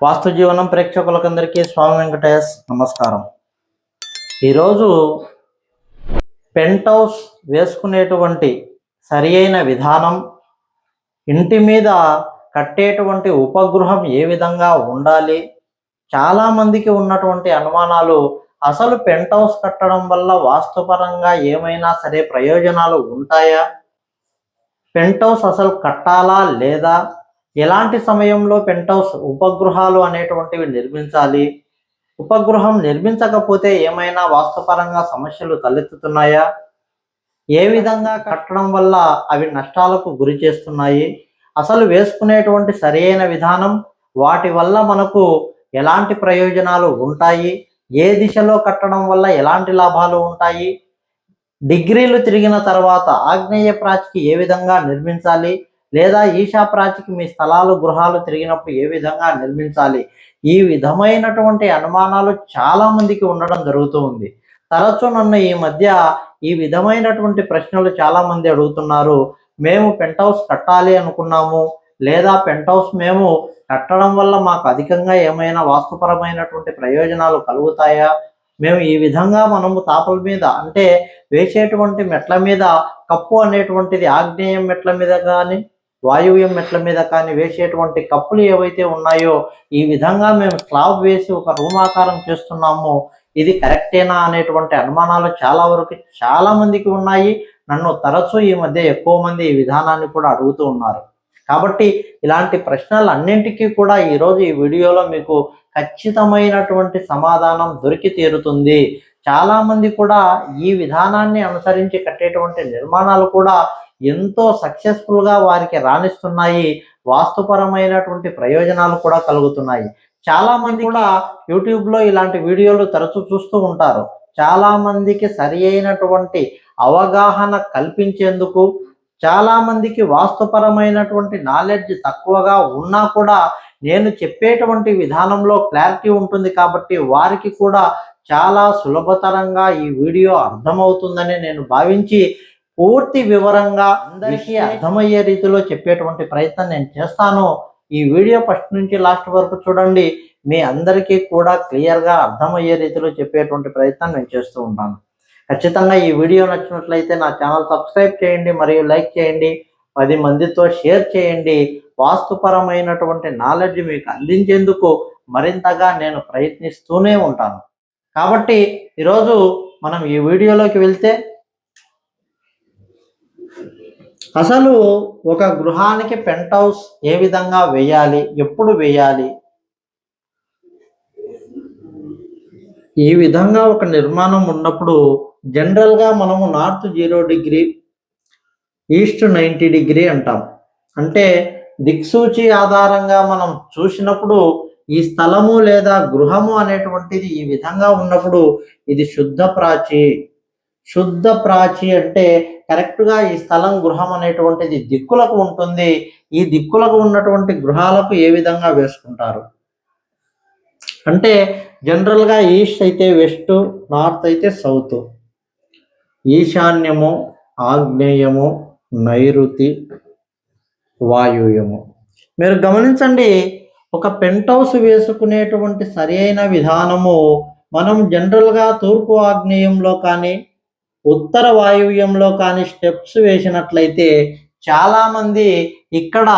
వాస్తు జీవనం ప్రేక్షకులకందరికీ స్వామి వెంకటేష్ నమస్కారం. ఈరోజు పెంట్ హౌస్ వేసుకునేటువంటి సరి అయిన విధానం, ఇంటి మీద కట్టేటువంటి ఉపగృహం ఏ విధంగా ఉండాలి, చాలామందికి ఉన్నటువంటి అనుమానాలు, అసలు పెంట్ హౌస్ కట్టడం వల్ల వాస్తుపరంగా ఏమైనా సరే ప్రయోజనాలు ఉంటాయా, పెంట్ హౌస్ అసలు కట్టాలా లేదా, ఎలాంటి సమయంలో పెంట్ హౌస్ ఉపగృహాలు అనేటువంటివి నిర్మించాలి, ఉపగృహం నిర్మించకపోతే ఏమైనా వాస్తుపరంగా సమస్యలు తలెత్తుతున్నాయా, ఏ విధంగా కట్టడం వల్ల అవి నష్టాలకు గురి చేస్తున్నాయి, అసలు వేసుకునేటువంటి సరైన విధానం, వాటి వల్ల మనకు ఎలాంటి ప్రయోజనాలు ఉంటాయి, ఏ దిశలో కట్టడం వల్ల ఎలాంటి లాభాలు ఉంటాయి, డిగ్రీలు తిరిగిన తర్వాత ఆగ్నేయ ప్రాచికి ఏ విధంగా నిర్మించాలి, లేదా ఈశా ప్రాచికి మీ స్థలాలు గృహాలు తిరిగినప్పుడు ఏ విధంగా నిర్మించాలి, ఈ విధమైనటువంటి అనుమానాలు చాలామందికి ఉండడం జరుగుతూ ఉంది. తరచూ నన్ను ఈ మధ్య ఈ విధమైనటువంటి ప్రశ్నలు చాలామంది అడుగుతున్నారు. మేము పెంట్ హౌస్ కట్టాలి అనుకున్నాము, లేదా పెంట్ హౌస్ మేము కట్టడం వల్ల మాకు అధికంగా ఏమైనా వాస్తుపరమైనటువంటి ప్రయోజనాలు కలుగుతాయా, మేము ఈ విధంగా మనము తాపల మీద అంటే వేసేటువంటి మెట్ల మీద కప్పు అనేటువంటిది ఆగ్నేయం మెట్ల మీద కానీ వాయువ్యం మెట్ల మీద కానీ వేసేటువంటి కప్పులు ఏవైతే ఉన్నాయో, ఈ విధంగా మేము స్లాబ్ వేసి ఒక రూమాకారం చేస్తున్నాము, ఇది కరెక్టేనా అనేటువంటి అనుమానాలు చాలా మందికి ఉన్నాయి. నన్ను తరచూ ఈ మధ్య ఎక్కువ మంది ఈ విధానాన్ని కూడా అడుగుతూ ఉన్నారు. కాబట్టి ఇలాంటి ప్రశ్నలన్నింటికీ కూడా ఈరోజు ఈ వీడియోలో మీకు ఖచ్చితమైనటువంటి సమాధానం దొరికి తీరుతుంది. చాలామంది కూడా ఈ విధానాన్ని అనుసరించి కట్టేటువంటి నిర్మాణాలు కూడా ఎంతో సక్సెస్ఫుల్గా వారికి రాణిస్తున్నాయి, వాస్తుపరమైనటువంటి ప్రయోజనాలు కూడా కలుగుతున్నాయి. చాలామంది కూడా యూట్యూబ్లో ఇలాంటి వీడియోలు తరచూ చూస్తూ ఉంటారు. చాలామందికి సరి అయినటువంటి అవగాహన కల్పించేందుకు, చాలామందికి వాస్తుపరమైనటువంటి నాలెడ్జ్ తక్కువగా ఉన్నా కూడా నేను చెప్పేటువంటి విధానంలో క్లారిటీ ఉంటుంది కాబట్టి వారికి కూడా చాలా సులభతరంగా ఈ వీడియో అర్థమవుతుందని నేను భావించి పూర్తి వివరంగా అందరికీ అర్థమయ్యే రీతిలో చెప్పేటువంటి ప్రయత్నం నేను చేస్తాను. ఈ వీడియో ఫస్ట్ నుంచి లాస్ట్ వరకు చూడండి, మీ అందరికీ కూడా క్లియర్గా అర్థమయ్యే రీతిలో చెప్పేటువంటి ప్రయత్నం నేను చేస్తూ ఉంటాను. ఖచ్చితంగా ఈ వీడియో నచ్చినట్లయితే నా ఛానల్ సబ్స్క్రైబ్ చేయండి, మరియు లైక్ చేయండి, 10 మందితో షేర్ చేయండి. వాస్తుపరమైనటువంటి నాలెడ్జ్ మీకు అందించేందుకు మరింతగా నేను ప్రయత్నిస్తూనే ఉంటాను. కాబట్టి ఈరోజు మనం ఈ వీడియోలోకి వెళ్తే, అసలు ఒక గృహానికి పెంట్ హౌస్ ఏ విధంగా వేయాలి, ఎప్పుడు వేయాలి, ఈ విధంగా ఒక నిర్మాణం ఉన్నప్పుడు జనరల్గా మనము నార్త్ 0 డిగ్రీ, ఈస్ట్ 90 డిగ్రీ అంటాం. అంటే దిక్సూచి ఆధారంగా మనం చూసినప్పుడు ఈ స్థలము లేదా గృహము అనేటువంటిది ఈ విధంగా ఉన్నప్పుడు ఇది శుద్ధ ప్రాచి. శుద్ధ ప్రాచి అంటే కరెక్ట్గా ఈ స్థలం గృహం అనేటువంటిది దిక్కులకు ఉంటుంది. ఈ దిక్కులకు ఉన్నటువంటి గృహాలకు ఏ విధంగా వేసుకుంటారు అంటే జనరల్గా ఈస్ట్ అయితే వెస్ట్, నార్త్ అయితే సౌత్, ఈశాన్యము, ఆగ్నేయము, నైరుతి, వాయువ్యము. మీరు గమనించండి, ఒక పెంట్ హౌస్ వేసుకునేటువంటి సరి అయిన విధానము మనం జనరల్గా తూర్పు ఆగ్నేయంలో కానీ ఉత్తర వాయువ్యంలో కానీ స్టెప్స్ వేసినట్లయితే చాలామంది ఇక్కడ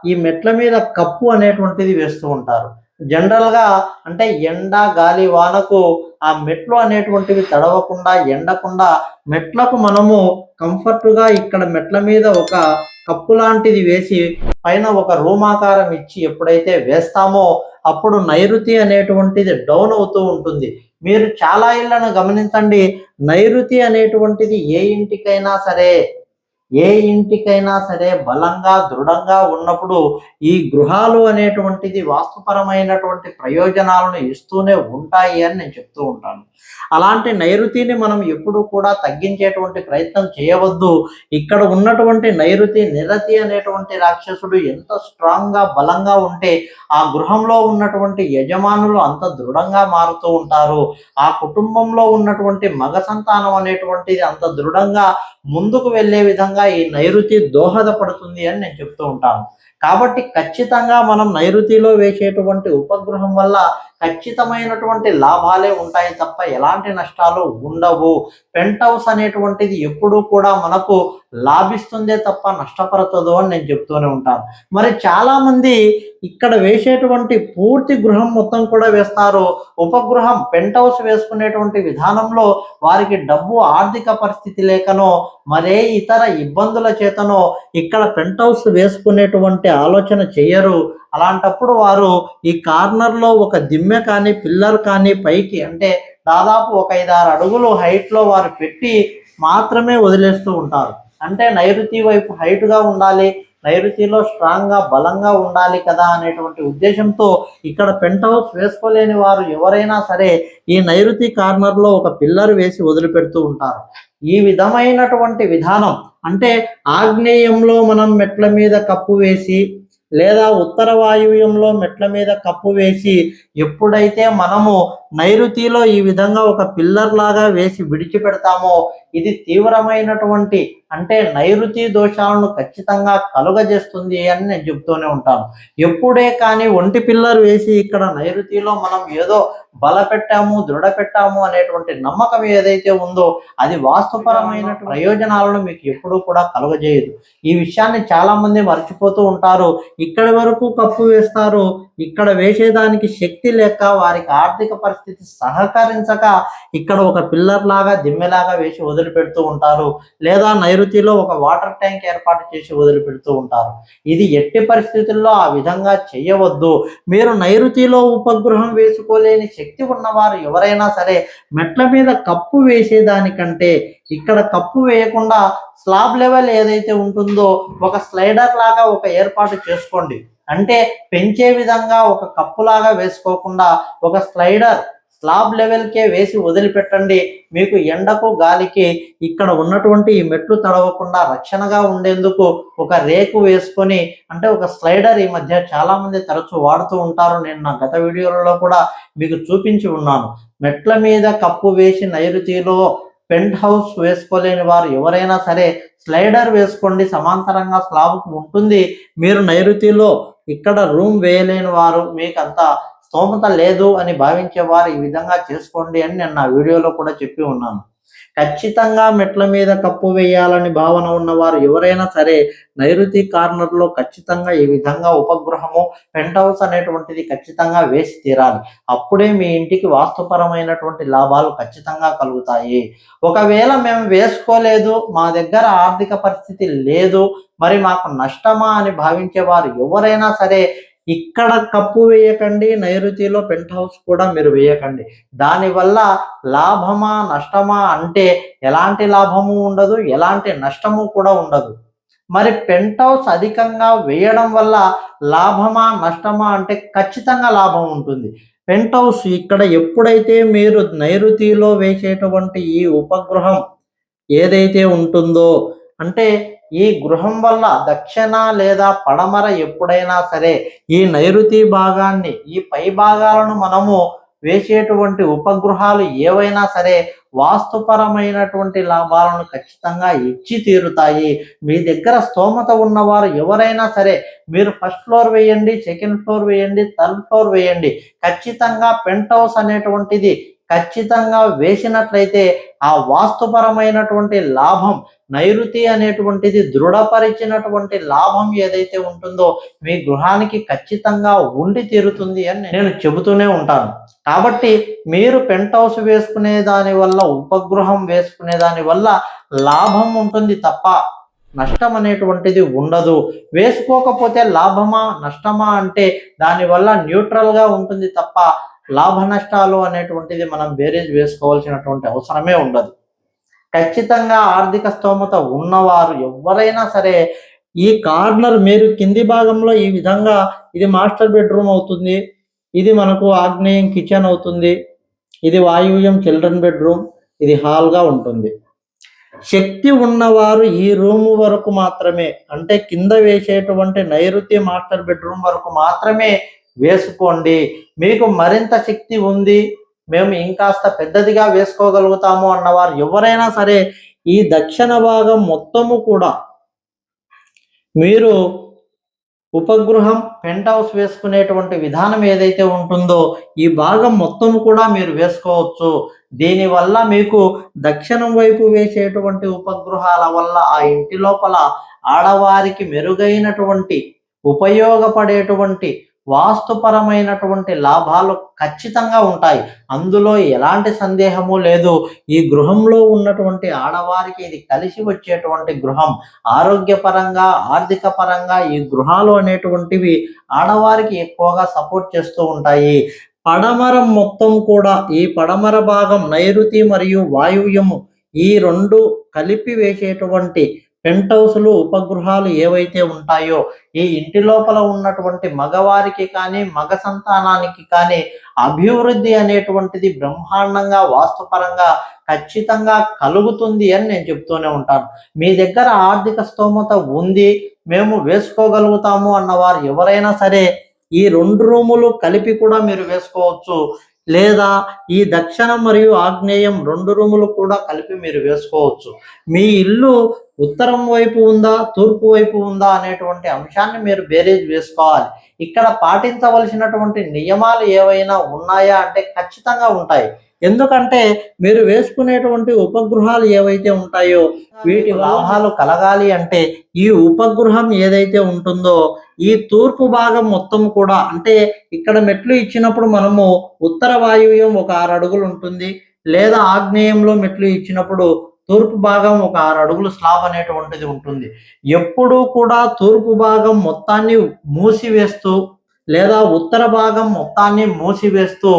ఈ మెట్ల మీద కప్పు అనేటువంటిది వేస్తూ ఉంటారు. జనరల్గా అంటే ఎండ గాలి వానకు ఆ మెట్లు అనేటువంటివి తడవకుండా ఎండకుండా మెట్లకు మనము కంఫర్ట్గా ఇక్కడ మెట్ల మీద ఒక కప్పు లాంటిది వేసి పైన ఒక రూమాకారం ఇచ్చి ఎప్పుడైతే వేస్తామో అప్పుడు నైరుతి అనేటువంటిది డౌన్ అవుతూ ఉంటుంది. మీరు చాలా ఇళ్లను గమనించండి, నైరుతి అనేటువంటిది ఏ ఇంటికైనా సరే బలంగా దృఢంగా ఉన్నప్పుడు ఈ గృహాలు అనేటువంటిది వాస్తుపరమైనటువంటి ప్రయోజనాలను ఇస్తూనే ఉంటాయి అని నేను చెప్తూ ఉంటాను. అలాంటి నైరుతిని మనం ఎప్పుడు కూడా తగ్గించేటువంటి ప్రయత్నం చేయవద్దు. ఇక్కడ ఉన్నటువంటి నైరుతి నిరతి అనేటువంటి రాక్షసుడు ఎంత స్ట్రాంగ్గా బలంగా ఉంటే ఆ గృహంలో ఉన్నటువంటి యజమానులు అంత దృఢంగా మారుతూ ఉంటారు. ఆ కుటుంబంలో ఉన్నటువంటి మగ సంతానం అనేటువంటిది అంత దృఢంగా ముందుకు వెళ్ళే విధంగా ఈ నైరుతి దోహదపడుతుంది అని నేను చెప్తూ ఉంటాను. కాబట్టి ఖచ్చితంగా మనం నైరుతిలో వేసేటువంటి ఉపగ్రహం వల్ల ఖచ్చితమైనటువంటి లాభాలే ఉంటాయి తప్ప ఎలాంటి నష్టాలు ఉండవు. పెంట్ హౌస్ అనేటువంటిది ఎప్పుడూ కూడా మనకు లాభిస్తుందే తప్ప నష్టపరచదు అని నేను చెప్తూనే ఉంటాను. మరి చాలామంది ఇక్కడ వేసేటువంటి పూర్తి గృహం మొత్తం కూడా వేస్తారు. ఉపగృహం పెంట్ హౌస్ వేసుకునేటువంటి విధానంలో వారికి డబ్బు ఆర్థిక పరిస్థితి లేకనో మరే ఇతర ఇబ్బందుల చేతనో ఇక్కడ పెంట్ హౌస్ వేసుకునేటువంటి ఆలోచన చేయరు. అలాంటప్పుడు వారు ఈ కార్నర్లో ఒక దిమ్మె కానీ పిల్లర్ కానీ పైకి అంటే దాదాపు ఒక 5-6 అడుగులు హైట్లో వారు పెట్టి మాత్రమే వదిలేస్తూ ఉంటారు. అంటే నైరుతి వైపు హైట్గా ఉండాలి, నైరుతిలో స్ట్రాంగ్గా బలంగా ఉండాలి కదా అనేటువంటి ఉద్దేశంతో ఇక్కడ పెంట్ హౌస్ వేసుకోలేని వారు ఎవరైనా సరే ఈ నైరుతి కార్నర్లో ఒక పిల్లర్ వేసి వదిలిపెడుతూ ఉంటారు. ఈ విధమైనటువంటి విధానం అంటే ఆగ్నేయంలో మనం మెట్ల మీద కప్పు వేసి లేదా ఉత్తర వాయువ్యంలో మెట్ల మీద కప్పు వేసి ఎప్పుడైతే మనము నైరుతిలో ఈ విధంగా ఒక పిల్లర్ లాగా వేసి విడిచిపెడతామో ఇది తీవ్రమైనటువంటి అంటే నైరుతి దోషాలను ఖచ్చితంగా కలుగజేస్తుంది అని నేను చెప్తూనే ఉంటాను. ఎప్పుడే కానీ ఒంటి పిల్లర్ వేసి ఇక్కడ నైరుతిలో మనం ఏదో బలపెట్టాము దృఢ పెట్టాము అనేటువంటి నమ్మకం ఏదైతే ఉందో అది వాస్తుపరమైన ప్రయోజనాలను మీకు ఎప్పుడూ కూడా కలుగజేయదు. ఈ విషయాన్ని చాలా మంది మర్చిపోతూ ఉంటారు. ఇక్కడి వరకు కప్పు వేస్తారు, ఇక్కడ వేసేదానికి శక్తి లేక వారికి ఆర్థిక పరిస్థితి సహకరించక ఇక్కడ ఒక పిల్లర్ లాగా దిమ్మెలాగా వేసి వదిలిపెడుతూ ఉంటారు. లేదా నైరుతిలో ఒక వాటర్ ట్యాంక్ ఏర్పాటు చేసి వదిలిపెడుతూ ఉంటారు. ఇది ఎట్టి పరిస్థితుల్లో ఆ విధంగా చేయవద్దు. మీరు నైరుతిలో ఉపగ్రహం వేసుకోలేని శక్తి ఉన్నవారు ఎవరైనా సరే మెట్ల మీద కప్పు వేసేదానికంటే ఇక్కడ కప్పు వేయకుండా స్లాబ్ లెవెల్ ఏదైతే ఉంటుందో ఒక స్లైడర్ లాగా ఒక ఏర్పాటు చేసుకోండి. అంటే పెంచే విధంగా ఒక కప్పులాగా వేసుకోకుండా ఒక స్లాబ్ లెవెల్కే వేసి వదిలిపెట్టండి. మీకు ఎండకు గాలికి ఇక్కడ ఉన్నటువంటి ఈ మెట్లు తడవకుండా రక్షణగా ఉండేందుకు ఒక రేకు వేసుకొని అంటే ఒక స్లైడర్ ఈ మధ్య చాలా మంది తరచూ వాడుతూ ఉంటారు. నేను నా గత వీడియోలలో కూడా మీకు చూపించి ఉన్నాను. మెట్ల మీద కప్పు వేసి నైరుతిలో పెంట్ హౌస్ వేసుకోలేని వారు ఎవరైనా సరే స్లైడర్ వేసుకోండి, సమాంతరంగా స్లాబ్కు ఉంటుంది. మీరు నైరుతిలో ఇక్కడ రూమ్ వేయలేని వారు మీకు అంత స్తోమత లేదు అని భావించేవారు ఈ విధంగా చేసుకోండి అని నేను నా వీడియోలో కూడా చెప్పి ఉన్నాను. ఖచ్చితంగా మెట్ల మీద కప్పు వేయాలని భావన ఉన్నవారు ఎవరైనా సరే నైరుతి కార్నర్లో ఖచ్చితంగా ఈ విధంగా ఉపగ్రహము పెంట్ హౌస్ అనేటువంటిది ఖచ్చితంగా వేసి తీరాలి. అప్పుడే మీ ఇంటికి వాస్తుపరమైనటువంటి లాభాలు ఖచ్చితంగా కలుగుతాయి. ఒకవేళ మేము వేసుకోలేదు, మా దగ్గర ఆర్థిక పరిస్థితి లేదు, మరి మాకు నష్టమా అని భావించేవారు ఎవరైనా సరే ఇక్కడ కప్పు వేయకండి, నైరుతిలో పెంట్ హౌస్ కూడా మీరు వేయకండి. దానివల్ల లాభమా నష్టమా అంటే ఎలాంటి లాభము ఉండదు, ఎలాంటి నష్టము కూడా ఉండదు. మరి పెంట్ హౌస్ అధికంగా వేయడం వల్ల లాభమా నష్టమా అంటే ఖచ్చితంగా లాభం ఉంటుంది. పెంట్ హౌస్ ఇక్కడ ఎప్పుడైతే మీరు నైరుతిలో వేసేటువంటి ఈ ఉపగ్రహం ఏదైతే ఉంటుందో అంటే ఈ గృహం వల్ల దక్షిణ లేదా పడమర ఎప్పుడైనా సరే ఈ నైరుతి భాగాన్ని ఈ పై భాగాలను మనము వేసేటువంటి ఉపగృహాలు ఏవైనా సరే వాస్తుపరమైనటువంటి లాభాలను ఖచ్చితంగా ఇచ్చి తీరుతాయి. మీ దగ్గర స్తోమత ఉన్నవారు ఎవరైనా సరే మీరు ఫస్ట్ ఫ్లోర్ వేయండి, సెకండ్ ఫ్లోర్ వేయండి, థర్డ్ ఫ్లోర్ వేయండి, ఖచ్చితంగా పెంట్ హౌస్ అనేటువంటిది ఖచ్చితంగా వేసినట్లయితే ఆ వాస్తుపరమైనటువంటి లాభం నైరుతి అనేటువంటిది దృఢపరిచినటువంటి లాభం ఏదైతే ఉంటుందో మీ గృహానికి ఖచ్చితంగా ఉండి తీరుతుంది అని నేను చెబుతూనే ఉంటాను. కాబట్టి మీరు పెంట్ హౌస్ వేసుకునే దాని వల్ల ఉపగృహం వేసుకునే దాని వల్ల లాభం ఉంటుంది తప్ప నష్టం అనేటువంటిది ఉండదు. వేసుకోకపోతే లాభమా నష్టమా అంటే దానివల్ల న్యూట్రల్గా ఉంటుంది తప్ప లాభ నష్టాలు అనేటువంటిది మనం బేరీజ్ వేసుకోవాల్సినటువంటి అవసరమే ఉండదు. ఖచ్చితంగా ఆర్థిక స్తోమత ఉన్నవారు ఎవరైనా సరే ఈ కార్నర్ మీరు కింది భాగంలో ఈ విధంగా ఇది మాస్టర్ బెడ్రూమ్ అవుతుంది, ఇది మనకు ఆగ్నేయం కిచెన్ అవుతుంది, ఇది వాయువ్యం చిల్డ్రన్ బెడ్రూమ్, ఇది హాల్గా ఉంటుంది. శక్తి ఉన్నవారు ఈ రూము వరకు మాత్రమే, అంటే కింద వేసేటువంటి నైరుతి మాస్టర్ బెడ్రూమ్ వరకు మాత్రమే వేసుకోండి. మీకు మరింత శక్తి ఉంది, మేము ఇంకాస్త పెద్దదిగా వేసుకోగలుగుతాము అన్నవారు ఎవరైనా సరే ఈ దక్షిణ భాగం మొత్తము కూడా మీరు ఉపగృహం పెంట్ హౌస్ వేసుకునేటువంటి విధానం ఏదైతే ఉంటుందో ఈ భాగం మొత్తం కూడా మీరు వేసుకోవచ్చు. దీనివల్ల మీకు దక్షిణం వైపు వేసేటువంటి ఉపగృహాల వల్ల ఆ ఇంటి లోపల ఆడవారికి మెరుగైనటువంటి ఉపయోగపడేటువంటి వాస్తుపరమైనటువంటి లాభాలు ఖచ్చితంగా ఉంటాయి. అందులో ఎలాంటి సందేహము లేదు. ఈ గృహంలో ఉన్నటువంటి ఆడవారికి ఇది కలిసి వచ్చేటువంటి గృహం. ఆరోగ్యపరంగా, ఆర్థిక పరంగా ఈ గృహాలు అనేటువంటివి ఆడవారికి ఎక్కువగా సపోర్ట్ చేస్తూ ఉంటాయి. పడమర మొత్తం కూడా, ఈ పడమర భాగం నైరుతి మరియు వాయువ్యము ఈ రెండు కలిపి వేసేటువంటి పెంట్ హౌస్లు ఉపగృహాలు ఏవైతే ఉంటాయో ఈ ఇంటి లోపల ఉన్నటువంటి మగవారికి కానీ మగ సంతానానికి కానీ అభివృద్ధి అనేటువంటిది బ్రహ్మాండంగా వాస్తుపరంగా ఖచ్చితంగా కలుగుతుంది అని నేను చెప్తూనే ఉంటాను. మీ దగ్గర ఆర్థిక స్తోమత ఉంది, మేము వేసుకోగలుగుతాము అన్నవారు ఎవరైనా సరే ఈ రెండు రూములు కలిపి కూడా మీరు వేసుకోవచ్చు. లేదా ఈ దక్షిణం మరియు ఆగ్నేయం రెండు రూములు కూడా కలిపి మీరు వేసుకోవచ్చు. మీ ఇల్లు ఉత్తరం వైపు ఉందా, తూర్పు వైపు ఉందా అనేటువంటి అంశాన్ని మీరు బేరీజ్ వేసుకోవాలి. ఇక్కడ పాటించవలసినటువంటి నియమాలు ఏవైనా ఉన్నాయా అంటే ఖచ్చితంగా ఉంటాయి. ఎందుకంటే మీరు వేసుకునేటువంటి ఉపగృహాలు ఏవైతే ఉంటాయో వీటి లాభాలు కలగాలి అంటే ఈ ఉపగృహం ఏదైతే ఉంటుందో ఈ తూర్పు భాగం మొత్తం కూడా, అంటే ఇక్కడ మెట్లు ఇచ్చినప్పుడు మనము ఉత్తర వాయువ్యం ఒక 6 అడుగులు ఉంటుంది, లేదా ఆగ్నేయంలో మెట్లు ఇచ్చినప్పుడు తూర్పు భాగం ఒక 6 అడుగులు స్లాబ్ అనేటువంటిది ఉంటుంది. ఎప్పుడూ కూడా తూర్పు భాగం మొత్తాన్ని మూసివేస్తూ లేదా ఉత్తర భాగం మొత్తాన్ని మూసివేస్తూ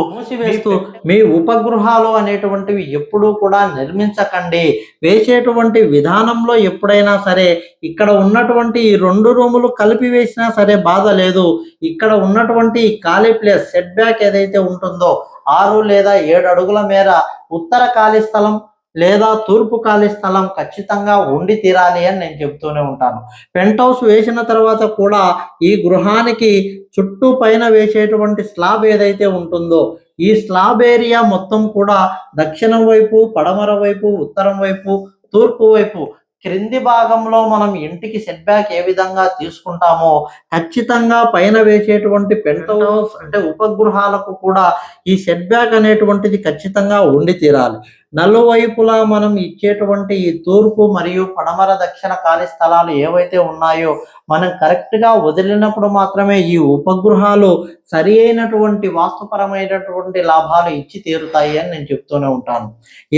మీ ఉపగృహాలు అనేటువంటివి ఎప్పుడూ కూడా నిర్మించకండి. వేసేటువంటి విధానంలో ఎప్పుడైనా సరే ఇక్కడ ఉన్నటువంటి ఈ రెండు రూములు కలిపి వేసినా సరే బాధ లేదు. ఇక్కడ ఉన్నటువంటి ఖాళీ ప్లేస్ సెట్ బ్యాక్ ఏదైతే ఉంటుందో 6 లేదా 7 అడుగుల మేర ఉత్తర ఖాళీ స్థలం లేదా తూర్పు ఖాళీ స్థలం ఖచ్చితంగా ఉండి తీరాలి అని నేను చెప్తూనే ఉంటాను. పెంట్ హౌస్ వేసిన తర్వాత కూడా ఈ గృహానికి చుట్టూ పైన వేసేటువంటి స్లాబ్ ఏదైతే ఉంటుందో ఈ స్లాబ్ ఏరియా మొత్తం కూడా దక్షిణం వైపు, పడమర వైపు, ఉత్తరం వైపు, తూర్పు వైపు క్రింది భాగంలో మనం ఇంటికి సెట్ బ్యాక్ ఏ విధంగా తీసుకుంటామో ఖచ్చితంగా పైన వేసేటువంటి పెంట్ హౌస్ అంటే ఉపగృహాలకు కూడా ఈ సెట్ బ్యాక్ అనేటువంటిది ఖచ్చితంగా ఉండి తీరాలి. నలువైపులా మనం ఇచ్చేటువంటి ఈ తూర్పు మరియు పడమర దక్షిణ ఖాళీ స్థలాలు ఏవైతే ఉన్నాయో మనం కరెక్ట్గా వదిలినప్పుడు మాత్రమే ఈ ఉపగృహాలు సరి అయినటువంటి వాస్తుపరమైనటువంటి లాభాలు ఇచ్చి తీరుతాయి అని నేను చెప్తూనే ఉంటాను.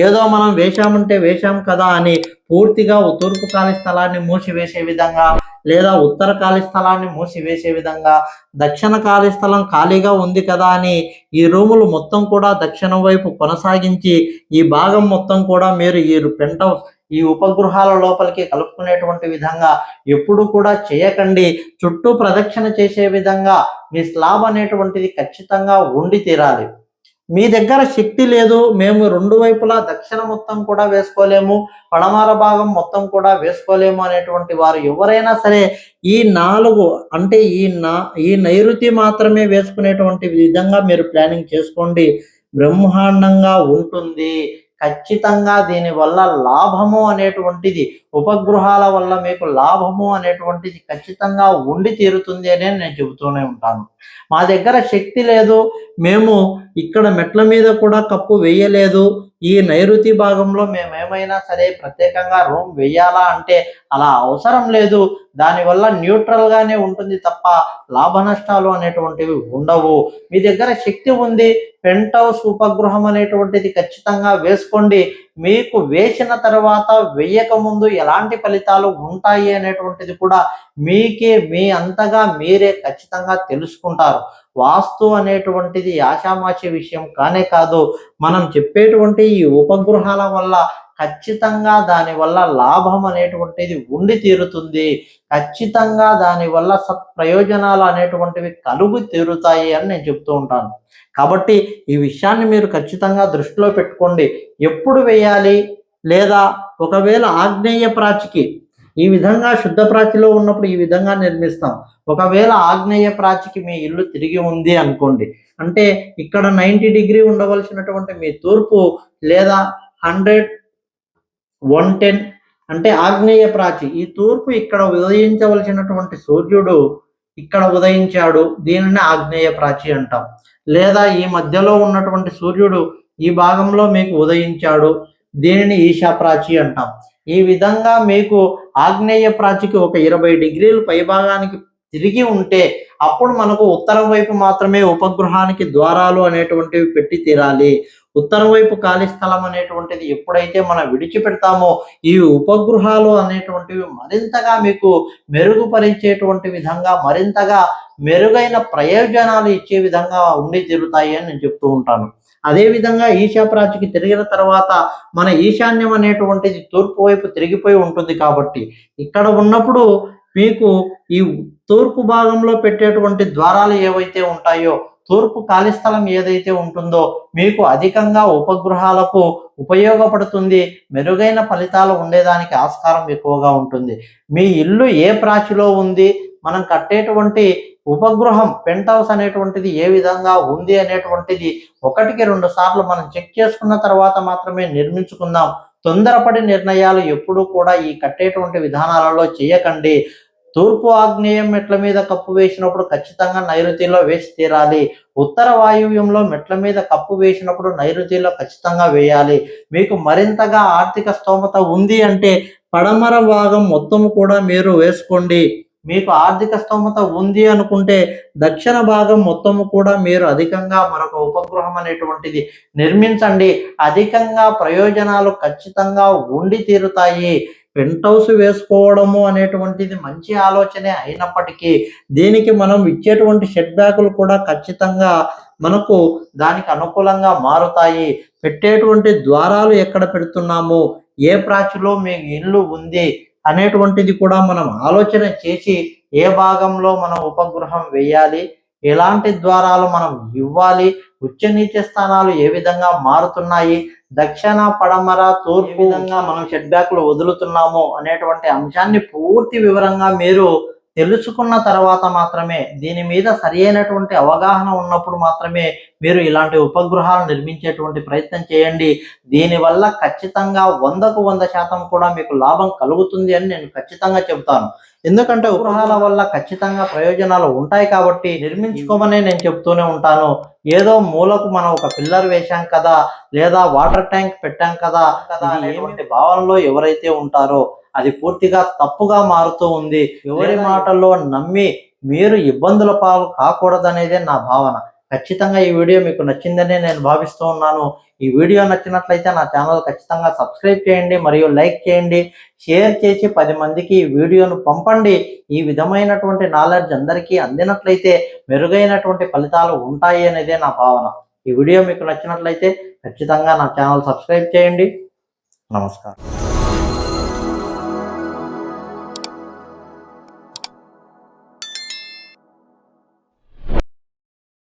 ఏదో మనం వేశామంటే వేశాం కదా అని పూర్తిగా తూర్పు ఖాళీ స్థలాన్ని మూసివేసే విధంగా లేదా ఉత్తర ఖాళీ స్థలాన్ని మూసివేసే విధంగా దక్షిణ ఖాళీ స్థలం ఖాళీగా ఉంది కదా అని ఈ రూములు మొత్తం కూడా దక్షిణం వైపు కొనసాగించి ఈ భాగం మొత్తం కూడా మీరు ఈ పెంట్ హౌస్ ఈ ఉపగృహాల లోపలికి కలుపుకునేటువంటి విధంగా ఎప్పుడు కూడా చేయకండి. చుట్టూ ప్రదక్షిణ చేసే విధంగా మీ స్లాబ్ అనేటువంటిది ఖచ్చితంగా ఉండి తీరాలి. మీ దగ్గర శక్తి లేదు, మేము రెండు వైపులా దక్షిణ మొత్తం కూడా వేసుకోలేము, పడమర భాగం మొత్తం కూడా వేసుకోలేము అనేటువంటి వారు ఎవరైనా సరే ఈ 4 అంటే ఈ నైరుతి మాత్రమే వేసుకునేటువంటి విధంగా మీరు ప్లానింగ్ చేసుకోండి. బ్రహ్మాండంగా ఉంటుంది. ఖచ్చితంగా దీనివల్ల లాభము అనేటువంటిది ఉపగృహాల వల్ల మీకు లాభము అనేటువంటిది ఖచ్చితంగా ఉండి తీరుతుంది అని నేను చెబుతూనే ఉంటాను. మా దగ్గర శక్తి లేదు, మేము ఇక్కడ మెట్ల మీద కూడా కప్పు వేయలేదు, ఈ నైరుతి భాగంలో మేమేమైనా సరే ప్రత్యేకంగా రూమ్ వేయాలా అంటే అలా అవసరం లేదు. దానివల్ల న్యూట్రల్గానే ఉంటుంది తప్ప లాభ నష్టాలు అనేటువంటివి ఉండవు. మీ దగ్గర శక్తి ఉంది, పెంట్ హౌస్ ఉపగృహం అనేటువంటిది ఖచ్చితంగా వేసుకోండి. మీకు వేసిన తర్వాత వేయక ముందు ఎలాంటి ఫలితాలు ఉంటాయి అనేటువంటిది కూడా మీ అంతగా మీరే ఖచ్చితంగా తెలుసుకుంటారు. వాస్తు అనేటువంటిది ఆషామాషి విషయం కానే కాదు. మనం చెప్పేటువంటి ఈ ఉపగృహాల వల్ల ఖచ్చితంగా దానివల్ల లాభం అనేటువంటిది ఉండి తీరుతుంది. ఖచ్చితంగా దానివల్ల సత్ప్రయోజనాలు అనేటువంటివి కలుగు తీరుతాయి అని నేను చెప్తూ ఉంటాను. కాబట్టి ఈ విషయాన్ని మీరు ఖచ్చితంగా దృష్టిలో పెట్టుకోండి. ఎప్పుడు వేయాలి, లేదా ఒకవేళ ఆగ్నేయ ప్రాచికి ఈ విధంగా శుద్ధ ప్రాచిలో ఉన్నప్పుడు ఈ విధంగా నిర్మిస్తాం. ఒకవేళ ఆగ్నేయ ప్రాచికి మీ ఇల్లు తిరిగి ఉంది అనుకోండి, అంటే ఇక్కడ 90 డిగ్రీ ఉండవలసినటువంటి మీ తూర్పు లేదా 100, 110 అంటే ఆగ్నేయ ప్రాచి, ఈ తూర్పు ఇక్కడ ఉదయించవలసినటువంటి సూర్యుడు ఇక్కడ ఉదయించాడు, దీనిని ఆగ్నేయ ప్రాచి అంటాం. లేదా ఈ మధ్యలో ఉన్నటువంటి సూర్యుడు ఈ భాగంలో మీకు ఉదయించాడు, దీనిని ఈశా ప్రాచి అంటాం. ఈ విధంగా మీకు ఆగ్నేయ ప్రాచికి ఒక 20 డిగ్రీలు పైభాగానికి తిరిగి ఉంటే అప్పుడు మనకు ఉత్తరం వైపు మాత్రమే ఉపగృహానికి ద్వారాలు అనేటువంటివి పెట్టి తీరాలి. ఉత్తరం వైపు ఖాళీ స్థలం అనేటువంటిది ఎప్పుడైతే మనం విడిచిపెడతామో ఈ ఉపగృహాలు అనేటువంటివి మరింతగా మీకు మెరుగుపరిచేటువంటి విధంగా, మరింతగా మెరుగైన ప్రయోజనాలు ఇచ్చే విధంగా ఉండి తీరుతాయి అని నేను చెప్తూ ఉంటాను. అదేవిధంగా ఈశా ప్రాచికి తిరిగిన తర్వాత మన ఈశాన్యం అనేటువంటిది తూర్పు వైపు తిరిగిపోయి ఉంటుంది. కాబట్టి ఇక్కడ ఉన్నప్పుడు మీకు ఈ తూర్పు భాగంలో పెట్టేటువంటి ద్వారాలు ఏవైతే ఉంటాయో, తూర్పు ఖాళీ స్థలం ఏదైతే ఉంటుందో మీకు అధికంగా ఉపగృహాలకు ఉపయోగపడుతుంది. మెరుగైన ఫలితాలు ఉండేదానికి ఆస్కారం ఎక్కువగా ఉంటుంది. మీ ఇల్లు ఏ ప్రాచిలో ఉంది, మనం కట్టేటువంటి ఉపగృహం పెంట్ హౌస్ అనేటువంటిది ఏ విధంగా ఉంది అనేటువంటిది 1-2 సార్లు మనం చెక్ చేసుకున్న తర్వాత మాత్రమే నిర్మించుకుందాం. తొందరపడి నిర్ణయాలు ఎప్పుడూ కూడా ఈ కట్టేటువంటి విధానాలలో చేయకండి. తూర్పు ఆగ్నేయం మెట్ల మీద కప్పు వేసినప్పుడు ఖచ్చితంగా నైరుతిలో వేసి తీరాలి. ఉత్తర వాయువ్యంలో మెట్ల మీద కప్పు వేసినప్పుడు నైరుతిలో ఖచ్చితంగా వేయాలి. మీకు మరింతగా ఆర్థిక స్తోమత ఉంది అంటే పడమర భాగం మొత్తం కూడా మీరు వేసుకోండి. మీకు ఆర్థిక స్తోమత ఉంది అనుకుంటే దక్షిణ భాగం మొత్తము కూడా మీరు అధికంగా మరొక ఉపగృహం అనేటువంటిది నిర్మించండి. అధికంగా ప్రయోజనాలు ఖచ్చితంగా ఉండి తీరుతాయి. పెంట్ హౌస్ వేసుకోవడము అనేటువంటిది మంచి ఆలోచనే అయినప్పటికీ దీనికి మనం ఇచ్చేటువంటి సెట్ బ్యాకులు కూడా ఖచ్చితంగా మనకు దానికి అనుకూలంగా మారుతాయి. పెట్టేటువంటి ద్వారాలు ఎక్కడ పెడుతున్నాము, ఏ ప్రాచిలో మీ ఇల్లు ఉంది అనేటువంటిది కూడా మనం ఆలోచన చేసి ఏ భాగంలో మనం ఉపగృహం వేయాలి, ఎలాంటి ద్వారాలు మనం ఇవ్వాలి, ఉచ్చ నీచ స్థానాలు ఏ విధంగా మారుతున్నాయి, దక్షిణ పడమర తూర్పు విధంగా మనం సెట్ బ్యాక్లు వదులుతున్నాము అనేటువంటి అంశాన్ని పూర్తి వివరంగా మీరు తెలుసుకున్న తర్వాత మాత్రమే, దీని మీద సరి అయినటువంటి అవగాహన ఉన్నప్పుడు మాత్రమే మీరు ఇలాంటి ఉపగృహాలు నిర్మించేటువంటి ప్రయత్నం చేయండి. దీనివల్ల ఖచ్చితంగా 100కు 100% కూడా మీకు లాభం కలుగుతుంది అని నేను ఖచ్చితంగా చెబుతాను. ఎందుకంటే ఉపగ్రహాల వల్ల ఖచ్చితంగా ప్రయోజనాలు ఉంటాయి కాబట్టి నిర్మించుకోమని నేను చెప్తూనే ఉంటాను. ఏదో మూలకు మనం ఒక పిల్లర్ వేశాం కదా, లేదా వాటర్ ట్యాంక్ పెట్టాం కదా అనేటువంటి భావనలో ఎవరైతే ఉంటారో అది పూర్తిగా తప్పుగా మారుతూ ఉంది. ఎవరి మాటల్లో నమ్మి మీరు ఇబ్బందుల పాలు కాకూడదనేదే నా భావన. ఖచ్చితంగా ఈ వీడియో మీకు నచ్చిందనే నేను భావిస్తూ ఉన్నాను. ఈ వీడియో నచ్చినట్లయితే నా ఛానల్ ఖచ్చితంగా సబ్స్క్రైబ్ చేయండి, మరియు లైక్ చేయండి, షేర్ చేసి 10 మందికి ఈ వీడియోను పంపండి. ఈ విధమైనటువంటి నాలెడ్జ్ అందరికీ అందినట్లయితే మెరుగైనటువంటి ఫలితాలు ఉంటాయి అనేదే నా భావన. ఈ వీడియో మీకు నచ్చినట్లయితే ఖచ్చితంగా నా ఛానల్ సబ్స్క్రైబ్ చేయండి. నమస్కారం.